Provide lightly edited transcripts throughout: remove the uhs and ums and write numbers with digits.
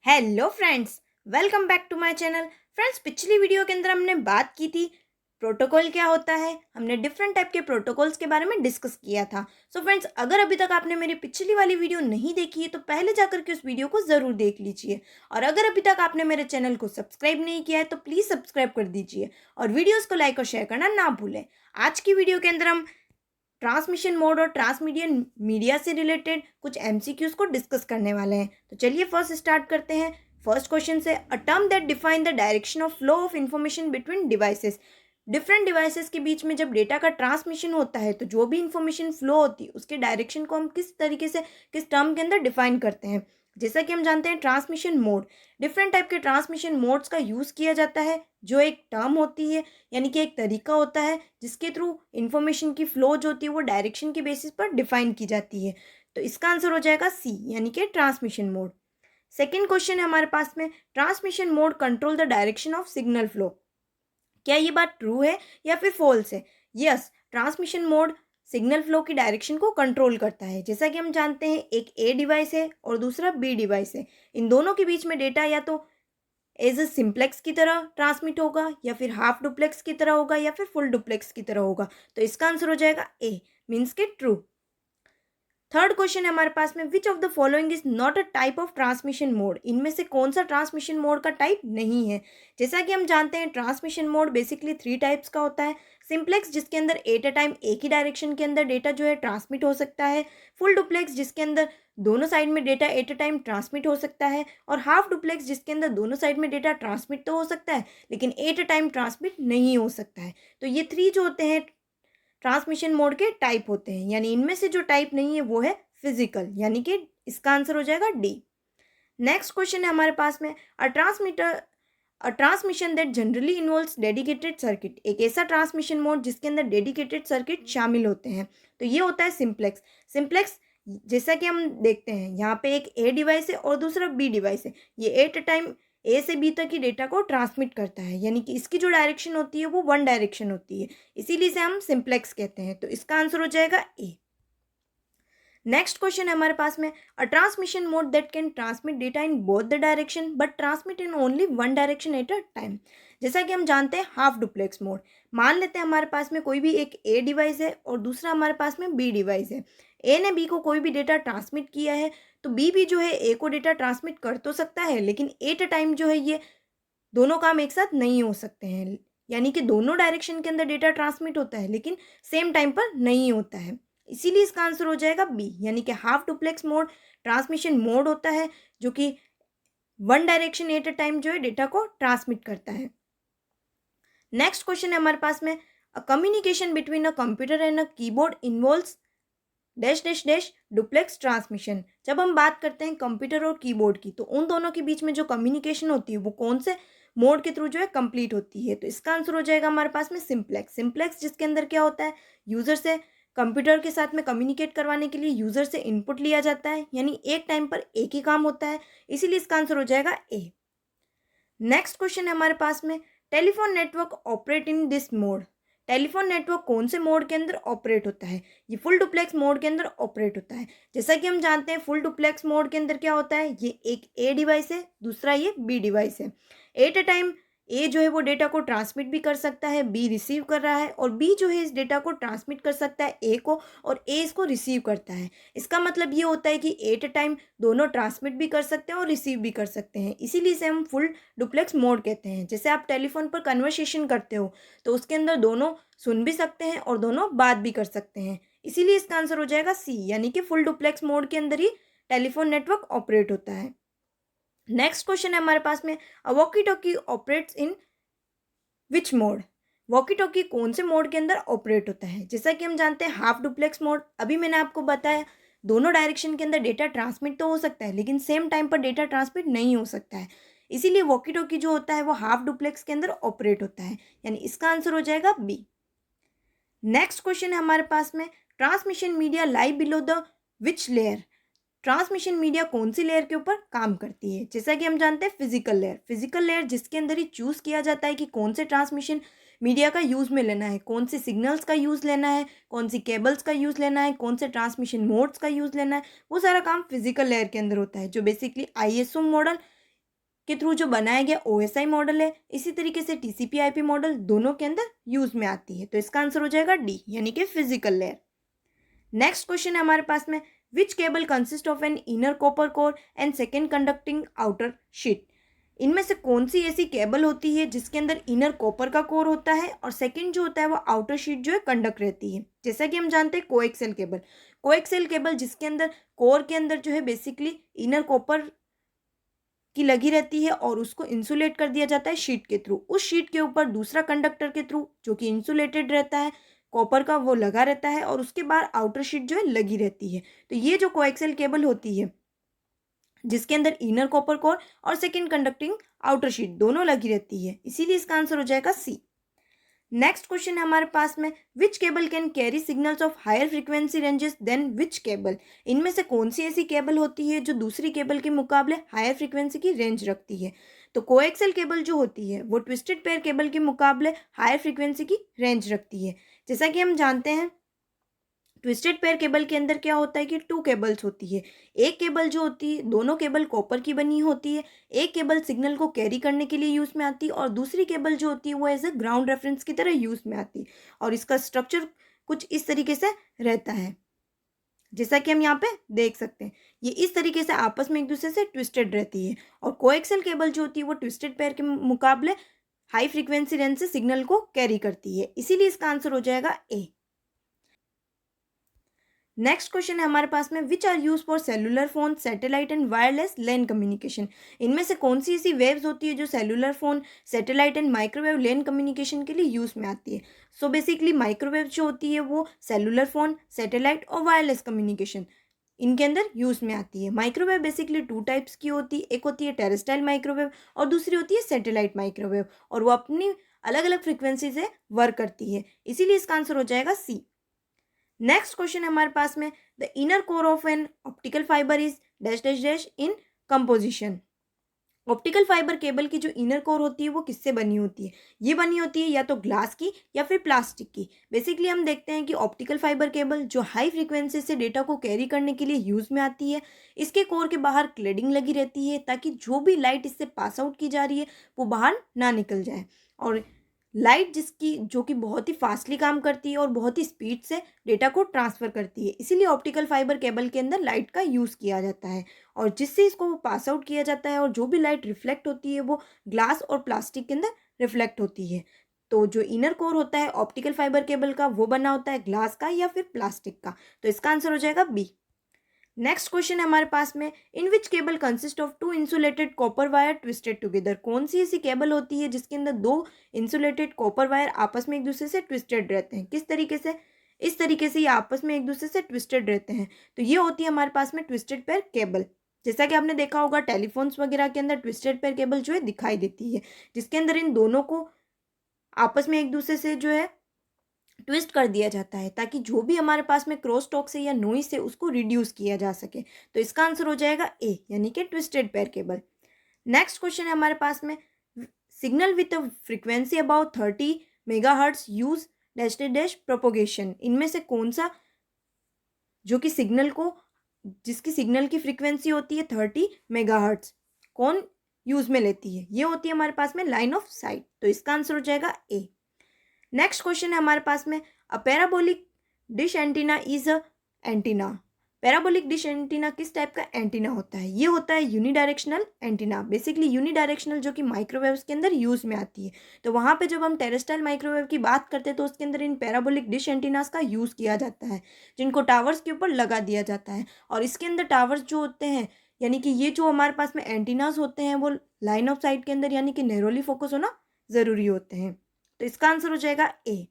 Hello friends, welcome back to my channel. Friends, पिछली video के अंदर हमने बात की थी प्रोटोकॉल क्या होता है। हमने डिफरेंट टाइप के प्रोटोकॉल्स के बारे में डिस्कस किया था। सो फ्रेंड्स, अगर अभी तक आपने मेरी पिछली वाली वीडियो नहीं देखी है तो पहले जाकर के उस वीडियो को ज़रूर देख लीजिए। और अगर अभी तक आपने मेरे चैनल को सब्सक्राइब नहीं किया है तो प्लीज़ सब्सक्राइब कर दीजिए और वीडियोज़ को लाइक और शेयर करना ना भूलें। आज की वीडियो के अंदर हम ट्रांसमिशन मोड और ट्रांसमीडियन मीडिया से रिलेटेड कुछ एमसीक्यूज को डिस्कस करने वाले हैं। तो चलिए फर्स्ट स्टार्ट करते हैं। फर्स्ट क्वेश्चन से, a term that define the direction of flow of information between devices. Different devices के बीच में जब डेटा का ट्रांसमिशन होता है तो जो भी इंफॉर्मेशन फ्लो होती है उसके डायरेक्शन को हम किस तरीके से किस टर्म के अंदर डिफाइन करते हैं। जैसा कि हम जानते हैं ट्रांसमिशन मोड, डिफरेंट टाइप के ट्रांसमिशन मोड्स का यूज़ किया जाता है जो एक टर्म होती है, यानी कि एक तरीका होता है जिसके थ्रू इंफॉर्मेशन की फ्लो जो होती है वो डायरेक्शन के बेसिस पर डिफाइन की जाती है। तो इसका आंसर हो जाएगा सी, यानी कि ट्रांसमिशन मोड। सेकेंड क्वेश्चन है हमारे पास में, transmission mode control the direction of signal flow. क्या ये बात ट्रू है या फिर फॉल्स है? Yes, transmission mode signal flow की डायरेक्शन को कंट्रोल करता है। जैसा कि हम जानते हैं एक ए डिवाइस है और दूसरा बी डिवाइस है, इन दोनों के बीच में डेटा या तो एज अ सिंप्लेक्स की तरह ट्रांसमिट होगा या फिर हाफ डुप्लेक्स की तरह होगा या फिर फुल डुप्लेक्स की तरह होगा। तो इसका आंसर हो जाएगा ए, मीन्स के ट्रू। थर्ड क्वेश्चन है हमारे पास में, which of the following is not a type of transmission mode. इनमें से कौन सा ट्रांसमिशन मोड का टाइप नहीं है? जैसा कि हम जानते हैं transmission mode basically three types का होता है। सिंप्लेक्स, जिसके अंदर एट अ टाइम एक ही डायरेक्शन के अंदर डेटा जो है ट्रांसमिट हो सकता है। फुल डुप्लेक्स, जिसके अंदर दोनों साइड में data at a time transmit हो सकता है। और हाफ डुप्लेक्स, जिसके अंदर दोनों साइड में डेटा ट्रांसमिट तो हो सकता है लेकिन एट अ टाइम ट्रांसमिट नहीं हो सकता है। तो ये थ्री जो होते हैं ट्रांसमिशन मोड के टाइप होते हैं, यानी इनमें से जो टाइप नहीं है वो है फिजिकल, यानी कि इसका आंसर हो जाएगा डी। नेक्स्ट क्वेश्चन है हमारे पास में, अ transmission that generally involves dedicated circuit. एक ऐसा ट्रांसमिशन मोड जिसके अंदर डेडिकेटेड सर्किट शामिल होते हैं, तो ये होता है सिंप्लेक्स। सिंप्लेक्स, जैसा कि हम देखते हैं यहाँ पे एक ए डिवाइस है और दूसरा बी डिवाइस है, ये एट टाइम ए से बी तक की डेटा को ट्रांसमिट करता है, यानी कि इसकी जो डायरेक्शन होती है वो वन डायरेक्शन होती है, इसीलिए इसे हम सिंप्लेक्स कहते हैं। तो इसका आंसर हो जाएगा ए। नेक्स्ट क्वेश्चन है हमारे पास में, अ transmission mode that can transmit data in both the direction but transmit in only one direction at a time. जैसा कि हम जानते हैं हाफ डुप्लेक्स मोड। मान लेते हैं हमारे पास में कोई भी एक ए डिवाइस है और दूसरा हमारे पास में बी डिवाइस है। ए ने बी को कोई भी डेटा ट्रांसमिट किया है तो बी भी जो है ए को डेटा ट्रांसमिट कर तो सकता है, लेकिन एट अ टाइम जो है ये दोनों काम एक साथ नहीं हो सकते हैं, यानी कि दोनों डायरेक्शन के अंदर डेटा ट्रांसमिट होता है लेकिन सेम टाइम पर नहीं होता है। इसीलिए इसका आंसर हो जाएगा बी, यानी कि half duplex mode transmission mode होता है जो कि one direction at a time जो है डेटा को ट्रांसमिट करता है। नेक्स्ट क्वेश्चन है हमारे पास में, a communication between a computer and a keyboard involves dash dash dash duplex transmission. जब हम बात करते हैं कंप्यूटर और कीबोर्ड की तो उन दोनों के बीच में जो कम्युनिकेशन होती है वो कौन से मोड के थ्रू जो है कंप्लीट होती है? तो इसका आंसर हो जाएगा हमारे पास में सिंप्लेक्स। सिंप्लेक्स, जिसके अंदर क्या होता है, यूजर से कंप्यूटर के साथ में कम्युनिकेट करवाने के लिए यूजर से इनपुट लिया जाता है, यानी एक टाइम पर एक ही काम होता है, इसीलिए इसका आंसर हो जाएगा ए। नेक्स्ट क्वेश्चन है हमारे पास में, telephone network operate in this mode. Telephone network कौन से मोड के अंदर ऑपरेट होता है? ये फुल डुप्लेक्स मोड के अंदर ऑपरेट होता है। जैसा कि हम जानते हैं फुल डुप्लेक्स मोड के अंदर क्या होता है, ये एक ए डिवाइस है, दूसरा ये बी डिवाइस है। एट अ टाइम ए जो है वो डेटा को ट्रांसमिट भी कर सकता है, बी रिसीव कर रहा है, और बी जो है इस डेटा को ट्रांसमिट कर सकता है ए को, और ए इसको रिसीव करता है। इसका मतलब ये होता है कि एट अ टाइम दोनों ट्रांसमिट भी कर सकते हैं और रिसीव भी कर सकते हैं, इसीलिए इसे हम फुल डुप्लेक्स मोड कहते हैं। जैसे आप टेलीफोन पर कन्वर्सेशन करते हो तो उसके अंदर दोनों सुन भी सकते हैं और दोनों बात भी कर सकते हैं, इसीलिए इसका आंसर हो जाएगा सी, यानी कि फुल डुप्लेक्स मोड के अंदर ही टेलीफोन नेटवर्क ऑपरेट होता है। नेक्स्ट क्वेश्चन है हमारे पास में, a walkie talkie operates in which mode. Walkie talkie कौन से मोड के अंदर ऑपरेट होता है? जैसा कि हम जानते हैं हाफ डुप्लेक्स मोड, अभी मैंने आपको बताया दोनों डायरेक्शन के अंदर डेटा ट्रांसमिट तो हो सकता है लेकिन सेम टाइम पर डेटा ट्रांसमिट नहीं हो सकता है, इसीलिए वॉकी टॉकी जो होता है वो हाफ डुप्लेक्स के अंदर ऑपरेट होता है, यानी इसका आंसर हो जाएगा बी। नेक्स्ट क्वेश्चन है हमारे पास में, transmission media lie below the which layer. Transmission media कौन सी लेयर के ऊपर काम करती है? जैसा कि हम जानते हैं फिजिकल लेयर। फिजिकल लेयर जिसके अंदर ही चूज किया जाता है कि कौन से ट्रांसमिशन मीडिया का यूज़ में लेना है, कौन से सिग्नल्स का यूज़ लेना है, कौन सी केबल्स का यूज़ लेना है, कौन से ट्रांसमिशन मोड्स का यूज़ लेना है, वो सारा काम फिजिकल लेयर के अंदर होता है, जो बेसिकली आईएसओ मॉडल के थ्रू जो बनाया गया OSI मॉडल है, इसी तरीके से TCP/IP मॉडल दोनों के अंदर यूज में आती है। तो इसका आंसर हो जाएगा डी, यानी कि फिजिकल लेयर। नेक्स्ट क्वेश्चन है हमारे पास में, which cable consist of an inner copper core and second conducting outer sheet. इनमें से कौन सी ऐसी केबल होती है जिसके अंदर इनर कॉपर का कोर होता है और सेकंड जो होता है वो आउटर शीट जो है कंडक्ट रहती है। जैसा कि हम जानते हैं कोएक्सियल केबल, कोएक्सियल केबल जिसके अंदर कोर के अंदर जो है बेसिकली इनर कॉपर की लगी रहती है और उसको इंसुलेट कर दिया जाता है शीट के थ्रू। उस शीट के ऊपर दूसरा कंडक्टर के थ्रू जो कि इंसुलेटेड रहता है कॉपर का, वो लगा रहता है और उसके बाद आउटर शीट जो है लगी रहती है। तो ये जो कोएक्सियल केबल होती है जिसके अंदर इनर कॉपर कोर और सेकेंड कंडक्टिंग आउटर शीट दोनों लगी रहती है, इसीलिए इसका आंसर हो जाएगा सी। नेक्स्ट क्वेश्चन है हमारे पास में, which cable can carry signals of higher frequency ranges than which cable. इनमें से कौन सी ऐसी केबल होती है जो दूसरी केबल के मुकाबले हायर फ्रीक्वेंसी की रेंज रखती है। तो कोएक्सियल केबल जो होती है वो ट्विस्टेड पेयर केबल के मुकाबले हायर फ्रीक्वेंसी की रेंज रखती है। जैसा कि हम जानते हैं ट्विस्टेड पेयर केबल के अंदर क्या होता है कि 2 केबल्स होती है। एक केबल जो होती है, दोनों केबल कॉपर की बनी होती है। एक केबल सिग्नल को कैरी करने के लिए यूज़ में आती है और दूसरी केबल जो होती है वो एज ए ग्राउंड रेफरेंस की तरह यूज़ में आती है। और इसका स्ट्रक्चर कुछ इस तरीके से रहता है, जैसा कि हम यहाँ पे देख सकते हैं। ये इस तरीके से आपस में एक दूसरे से ट्विस्टेड रहती है और कोएक्सियल केबल जो होती है वो ट्विस्टेड पेयर के मुकाबले हाई फ्रीक्वेंसी रेंज से सिग्नल को कैरी करती है, इसीलिए इसका आंसर हो जाएगा ए। नेक्स्ट क्वेश्चन है हमारे पास में, which are use for cellular phone, satellite and wireless LAN communication. इनमें से कौन सी ऐसी वेव्स होती है जो cellular phone, satellite and microwave LAN communication के लिए यूज में आती है। सो बेसिकली माइक्रोवेव जो होती है वो सेलुलर फोन, सैटेलाइट और वायरलेस कम्युनिकेशन इनके अंदर यूज में आती है। माइक्रोवेव बेसिकली 2 टाइप्स की होती है, एक होती है टेरेस्ट्राइल माइक्रोवेव और दूसरी होती है सैटेलाइट माइक्रोवेव, और वो अपनी अलग अलग फ्रिक्वेंसी से वर्क करती है, इसीलिए इसका आंसर हो जाएगा सी। नेक्स्ट क्वेश्चन है हमारे पास में, the inner core of an optical fibre is dash dash dash in composition. Optical fibre cable की जो इनर कोर होती है वो किससे बनी होती है। ये बनी होती है या तो ग्लास की या फिर प्लास्टिक की। बेसिकली हम देखते हैं कि ऑप्टिकल फाइबर केबल जो हाई फ्रीक्वेंसी से डेटा को कैरी करने के लिए यूज़ में आती है, इसके कोर के बाहर क्लेडिंग लगी रहती है ताकि जो भी लाइट इससे पास आउट की जा रही है वो बाहर ना निकल जाए। और लाइट जिसकी जो कि बहुत ही फास्टली काम करती है और बहुत ही स्पीड से डेटा को ट्रांसफ़र करती है, इसीलिए ऑप्टिकल फाइबर केबल के अंदर लाइट का यूज़ किया जाता है और जिससे इसको पास आउट किया जाता है और जो भी लाइट रिफ्लेक्ट होती है वो ग्लास और प्लास्टिक के अंदर रिफ्लेक्ट होती है। तो जो इनर कोर होता है ऑप्टिकल फाइबर केबल का वो बना होता है ग्लास का या फिर प्लास्टिक का, तो इसका आंसर हो जाएगा बी। नेक्स्ट क्वेश्चन है हमारे पास में, in which cable consist of 2 insulated copper wire twisted together. कौन सी ऐसी केबल होती है जिसके अंदर 2 इंसुलेटेड कॉपर वायर आपस में एक दूसरे से ट्विस्टेड रहते हैं। किस तरीके से, इस तरीके से ये आपस में एक दूसरे से ट्विस्टेड रहते हैं। तो ये होती है हमारे पास में ट्विस्टेड पेयर केबल। जैसा कि आपने देखा होगा टेलीफोन्स वगैरह के अंदर ट्विस्टेड पेयर केबल जो है दिखाई देती है, जिसके अंदर इन दोनों को आपस में एक दूसरे से जो है ट्विस्ट कर दिया जाता है ताकि जो भी हमारे पास में क्रॉस टॉक से या नॉइज से उसको रिड्यूस किया जा सके। तो इसका आंसर हो जाएगा ए, यानी कि twisted pair cable. Next question है हमारे पास में, signal with a frequency about 30 megahertz use dash dash propagation. इनमें से कौन सा जो कि सिग्नल को, जिसकी सिग्नल की फ्रीक्वेंसी होती है 30 मेगाहर्ट्ज, कौन यूज में लेती है। ये होती है हमारे पास में लाइन ऑफ साइट, तो इसका आंसर हो जाएगा ए। नेक्स्ट क्वेश्चन है हमारे पास में, a parabolic dish antenna is a antenna. Parabolic dish antenna किस टाइप का एंटीना होता है। ये होता है यूनिडायरेक्शनल एंटीना। बेसिकली यूनिडायरेक्शनल जो कि माइक्रोवेव्स के अंदर यूज में आती है। तो वहाँ पे जब हम टेरेस्ट्राइल माइक्रोवेव की बात करते हैं तो उसके अंदर इन पैराबोलिक डिश एंटीनास का यूज़ किया जाता है, जिनको टावर्स के ऊपर लगा दिया जाता है। और इसके अंदर टावर्स जो होते हैं, यानी कि ये जो हमारे पास में एंटीनास होते हैं वो लाइन ऑफ साइट के अंदर यानी कि नैरोली फोकस होना ज़रूरी होते हैं। तो इसका आंसर हो जाएगा ए।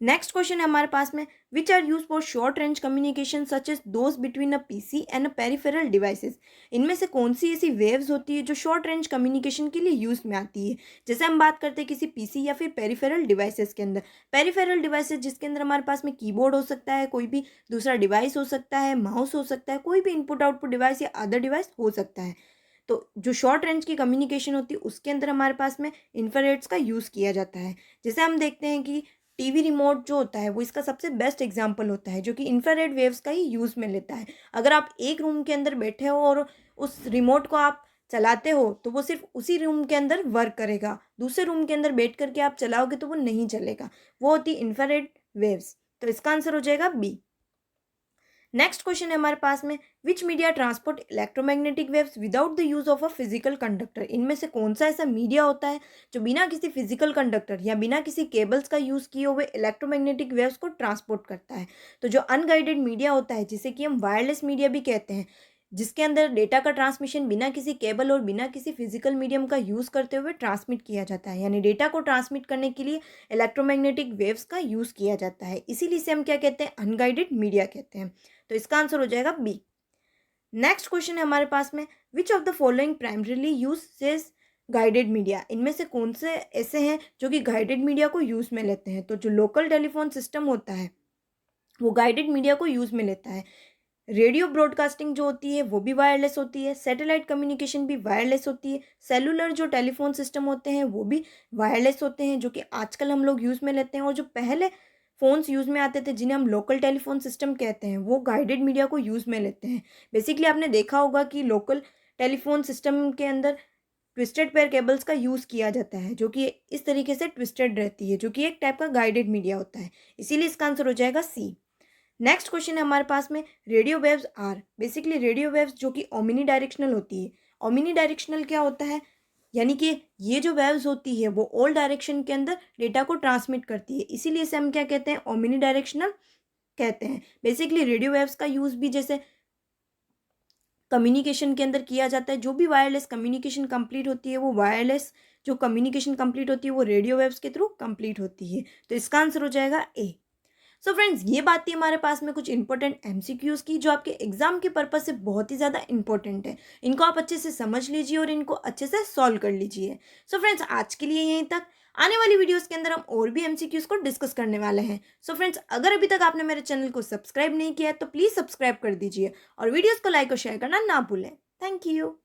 नेक्स्ट क्वेश्चन है हमारे पास में, which are use for short range communication such as those between a PC and a peripheral devices. इनमें से कौन सी ऐसी वेव्स होती है जो शॉर्ट रेंज कम्युनिकेशन के लिए यूज में आती है। जैसे हम बात करते हैं किसी पीसी या फिर पेरिफेरल डिवाइसेस के अंदर। पेरिफेरल डिवाइसेस जिसके अंदर हमारे पास में कीबोर्ड हो सकता है, कोई भी दूसरा डिवाइस हो सकता है, माउस हो सकता है, कोई भी इनपुट आउटपुट डिवाइस या अदर डिवाइस हो सकता है। तो जो शॉर्ट रेंज की कम्युनिकेशन होती है उसके अंदर हमारे पास में इंफ्रारेड्स का यूज़ किया जाता है। जैसे हम देखते हैं कि टीवी रिमोट जो होता है वो इसका सबसे बेस्ट एग्जांपल होता है, जो कि इंफ्रारेड वेव्स का ही यूज़ में लेता है। अगर आप एक रूम के अंदर बैठे हो और उस रिमोट को आप चलाते हो तो वो सिर्फ उसी रूम के अंदर वर्क करेगा, दूसरे रूम के अंदर बैठ करके आप चलाओगे तो वो नहीं चलेगा। वो होती है इंफ्रारेड वेव्स। तो इसका आंसर हो जाएगा बी। नेक्स्ट क्वेश्चन है हमारे पास में, विच media transport electromagnetic waves without the use of a physical conductor. इनमें से कौन सा ऐसा मीडिया होता है जो बिना किसी फिजिकल कंडक्टर या बिना किसी केबल्स का यूज किए हुए इलेक्ट्रोमैग्नेटिक वेव्स को ट्रांसपोर्ट करता है। तो जो अनगाइडेड मीडिया होता है, जिसे कि हम वायरलेस मीडिया भी कहते हैं, जिसके अंदर डेटा का ट्रांसमिशन बिना किसी केबल और बिना किसी फिजिकल मीडियम का यूज़ करते हुए ट्रांसमिट किया जाता है, यानी डेटा को ट्रांसमिट करने के लिए इलेक्ट्रोमैग्नेटिक वेव्स का यूज़ किया जाता है, इसीलिए इसे हम क्या कहते हैं, अनगाइडेड मीडिया कहते हैं। तो इसका आंसर हो जाएगा बी। नेक्स्ट क्वेश्चन है हमारे पास में, which of the following primarily use guided media. इनमें से कौन से ऐसे हैं जो कि गाइडेड मीडिया को यूज़ में लेते हैं। तो जो लोकल टेलीफोन सिस्टम होता है वो गाइडेड मीडिया को यूज़ में लेता है। रेडियो ब्रॉडकास्टिंग जो होती है वो भी वायरलेस होती है, सैटेलाइट कम्युनिकेशन भी वायरलेस होती है, सेलुलर जो टेलीफोन सिस्टम होते हैं वो भी वायरलेस होते हैं, जो कि आजकल हम लोग यूज़ में लेते हैं। और जो पहले फ़ोन्स यूज़ में आते थे जिन्हें हम लोकल टेलीफोन सिस्टम कहते हैं, वो गाइडेड मीडिया को यूज़ में लेते हैं। बेसिकली आपने देखा होगा कि लोकल टेलीफोन सिस्टम के अंदर ट्विस्टेड पेयर केबल्स का यूज़ किया जाता है, जो कि इस तरीके से ट्विस्टेड रहती है, जो कि एक टाइप का गाइडेड मीडिया होता है। इसीलिए इसका आंसर हो जाएगा सी। नेक्स्ट क्वेश्चन है हमारे पास में, radio waves are. Basically radio waves जो कि ओमिनी डायरेक्शनल होती है। ओमिनी डायरेक्शनल क्या होता है, यानी कि ये जो वेव्स होती है वो ऑल डायरेक्शन के अंदर डेटा को ट्रांसमिट करती है, इसीलिए इसे हम क्या कहते हैं, ओमिनी डायरेक्शनल कहते हैं। बेसिकली रेडियो वेव्स का यूज़ भी जैसे कम्युनिकेशन के अंदर किया जाता है। जो भी वायरलेस कम्युनिकेशन कंप्लीट होती है, वो वायरलेस जो कम्युनिकेशन कंप्लीट होती है वो रेडियो वेव्स के थ्रू कंप्लीट होती है। तो इसका आंसर हो जाएगा ए। सो फ्रेंड्स, ये बात थी हमारे पास में कुछ इंपॉर्टेंट एमसीक्यूज़ की, जो आपके एग्जाम के पर्पज से बहुत ही ज़्यादा इंपॉर्टेंट है। इनको आप अच्छे से समझ लीजिए और इनको अच्छे से सॉल्व कर लीजिए। सो फ्रेंड्स, आज के लिए यहीं तक। आने वाली वीडियोस के अंदर हम और भी एमसीक्यूज़ को डिस्कस करने वाले हैं। सो फ्रेंड्स, अगर अभी तक आपने मेरे चैनल को सब्सक्राइब नहीं किया है तो प्लीज़ सब्सक्राइब कर दीजिए और वीडियोज़ को लाइक और शेयर करना ना भूलें। Thank you.